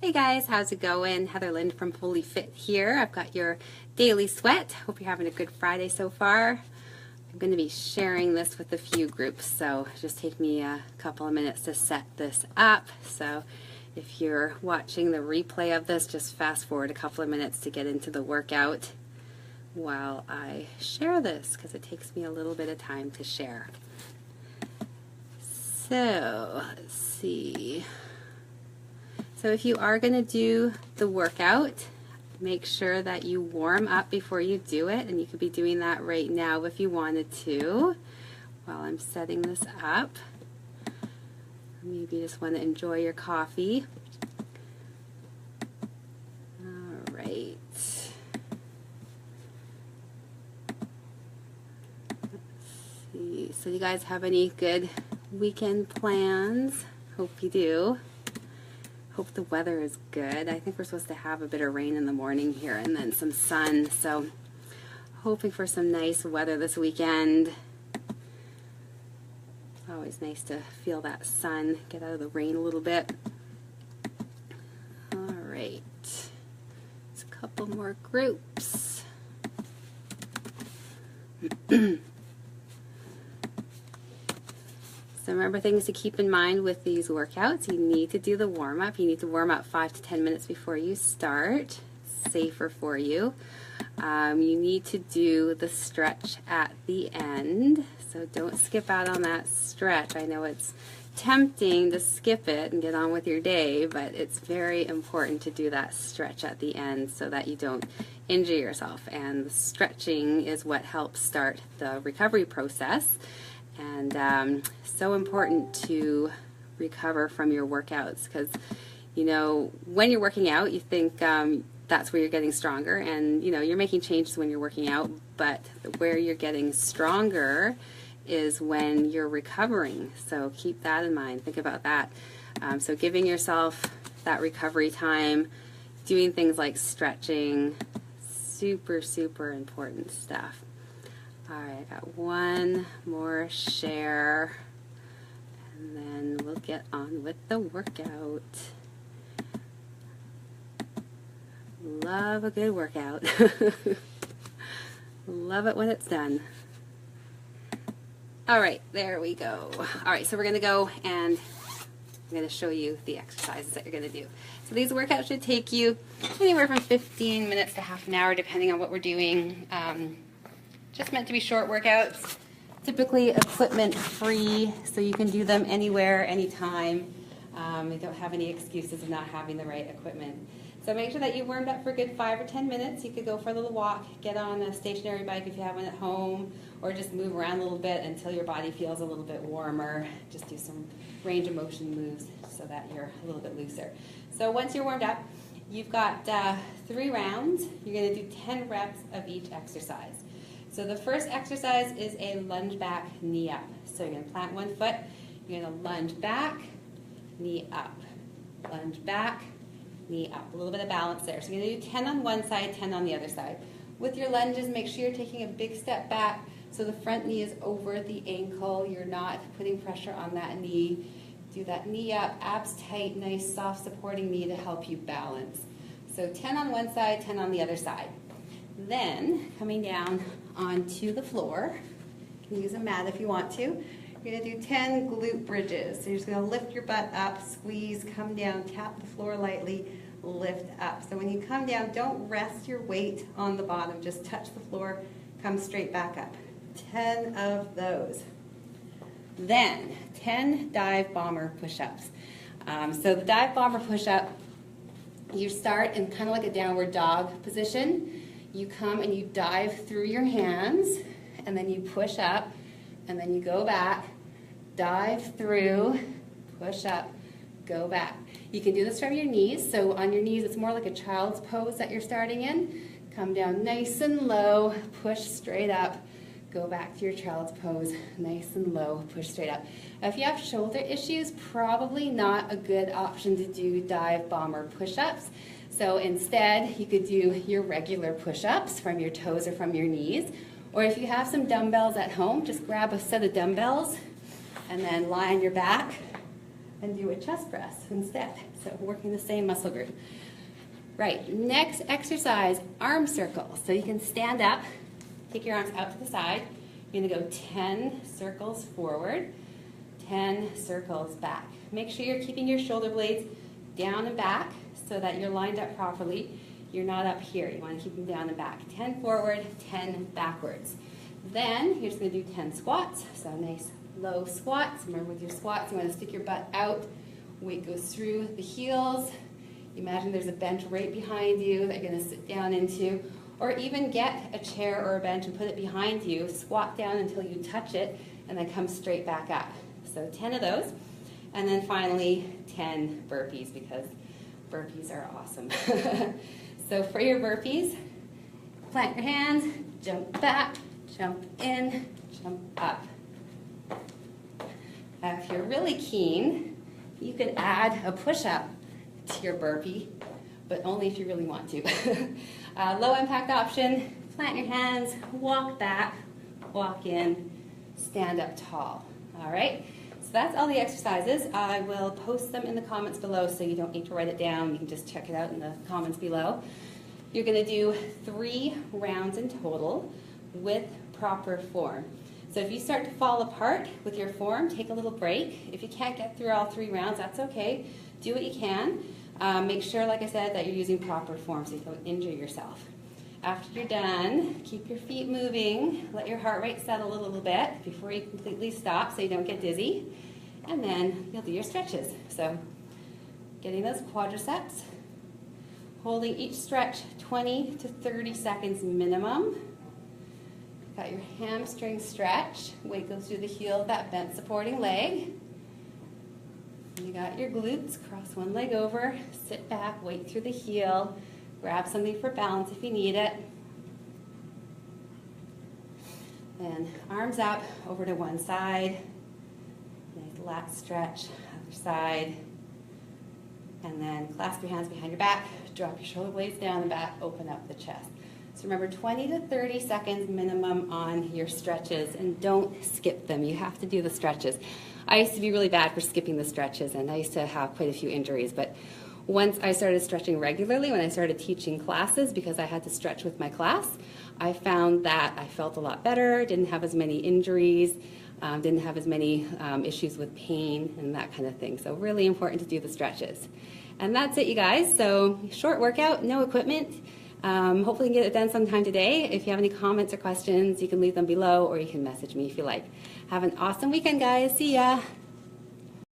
Hey guys, how's it going? Heather Lind from Wholey Fit here. I've got your daily sweat. Hope you're having a good Friday so far. I'm going to be sharing this with a few groups, so just take me a couple of minutes to set this up. So if you're watching the replay of this, just fast forward a couple of minutes to get into the workout while I share this, because it takes me a little bit of time to share. So let's see. So if you are going to do the workout, make sure that you warm up before you do it, and you could be doing that right now if you wanted to while I'm setting this up. Maybe you just want to enjoy your coffee. All right. Let's see. So you guys have any good weekend plans? Hope you do. Hope the weather is good. I think we're supposed to have a bit of rain in the morning here and then some sun, so hoping for some nice weather this weekend. It's always nice to feel that sun, get out of the rain a little bit. All right, just a couple more groups. So remember things to keep in mind with these workouts. You need to do the warm-up. You need to warm up 5 to 10 minutes before you start. It's safer for you. You need to do the stretch at the end. So don't skip out on that stretch. I know it's tempting to skip it and get on with your day, but it's very important to do that stretch at the end so that you don't injure yourself. And the stretching is what helps start the recovery process. And so important to recover from your workouts, because you know when you're working out you think that's where you're getting stronger, and you know you're making changes when you're working out, but where you're getting stronger is when you're recovering. So keep that in mind. Think about that. So giving yourself that recovery time, doing things like stretching, super important stuff. All right, I got one more share, and then we'll get on with the workout. Love a good workout. Love it when it's done. All right, there we go. All right, so we're going to go and I'm going to show you the exercises that you're going to do. So these workouts should take you anywhere from 15 minutes to half an hour, depending on what we're doing. Just meant to be short workouts, typically equipment free, so you can do them anywhere, anytime. You don't have any excuses of not having the right equipment. So make sure that you warmed up for a good 5 or 10 minutes. You could go for a little walk, get on a stationary bike if you have one at home, or just move around a little bit until your body feels a little bit warmer. Just do some range of motion moves so that you're a little bit looser. So once you're warmed up, you've got 3 rounds. You're going to do 10 reps of each exercise. So the first exercise is a lunge back, knee up. So you're going to plant one foot, you're going to lunge back, knee up, lunge back, knee up. A little bit of balance there. So you're going to do 10 on one side, 10 on the other side. With your lunges, make sure you're taking a big step back so the front knee is over the ankle. You're not putting pressure on that knee. Do that knee up, abs tight, nice soft supporting knee to help you balance. So 10 on one side, 10 on the other side. Then coming down onto the floor, you can use a mat if you want to. You're going to do 10 glute bridges. So you're just going to lift your butt up, squeeze, come down, tap the floor lightly, lift up. So when you come down, don't rest your weight on the bottom. Just touch the floor, come straight back up. 10 of those. Then 10 dive bomber push-ups. So the dive bomber push-up, you start in kind of like a downward dog position. You come and you dive through your hands, and then you push up, and then you go back, dive through, push up, go back. You can do this from your knees. So on your knees, it's more like a child's pose that you're starting in. Come down nice and low, push straight up, go back to your child's pose, nice and low, push straight up. Now, if you have shoulder issues, probably not a good option to do dive bomber push-ups. So instead, you could do your regular push-ups from your toes or from your knees. Or if you have some dumbbells at home, just grab a set of dumbbells and then lie on your back and do a chest press instead. So working the same muscle group. Right, next exercise, arm circles. So you can stand up, take your arms out to the side. You're gonna go 10 circles forward, 10 circles back. Make sure you're keeping your shoulder blades down and back so that you're lined up properly. You're not up here. You want to keep them down and back. 10 forward, 10 backwards. Then you're just going to do 10 squats. So nice low squats. Remember with your squats, you want to stick your butt out. Weight goes through the heels. Imagine there's a bench right behind you that you're going to sit down into. Or even get a chair or a bench and put it behind you. Squat down until you touch it and then come straight back up. So 10 of those. And then finally 10 burpees, because burpees are awesome. So for your burpees, plant your hands, jump back, jump in, jump up. Now if you're really keen, you could add a push-up to your burpee, but only if you really want to. Low impact option, plant your hands, walk back, walk in, stand up tall. All right? So that's all the exercises. I will post them in the comments below so you don't need to write it down. You can just check it out in the comments below. You're going to do 3 rounds in total with proper form. So if you start to fall apart with your form, take a little break. If you can't get through all 3 rounds, that's okay. Do what you can. Make sure, like I said, that you're using proper form so you don't injure yourself. After you're done, keep your feet moving. Let your heart rate settle a little bit before you completely stop so you don't get dizzy. And then you'll do your stretches. So getting those quadriceps, holding each stretch 20 to 30 seconds minimum. Got your hamstring stretch. Weight goes through the heel of that bent supporting leg. You got your glutes. Cross one leg over, sit back, weight through the heel. Grab something for balance if you need it. Then arms up over to one side. Nice lat stretch, other side. And then clasp your hands behind your back, drop your shoulder blades down and back, open up the chest. So remember, 20 to 30 seconds minimum on your stretches, and don't skip them. You have to do the stretches. I used to be really bad for skipping the stretches, and I used to have quite a few injuries, but once I started stretching regularly, when I started teaching classes, because I had to stretch with my class, I found that I felt a lot better, didn't have as many injuries, didn't have as many issues with pain and that kind of thing. So really important to do the stretches. And that's it, you guys. So short workout, no equipment. Hopefully you can get it done sometime today. If you have any comments or questions, you can leave them below or you can message me if you like. Have an awesome weekend, guys. See ya.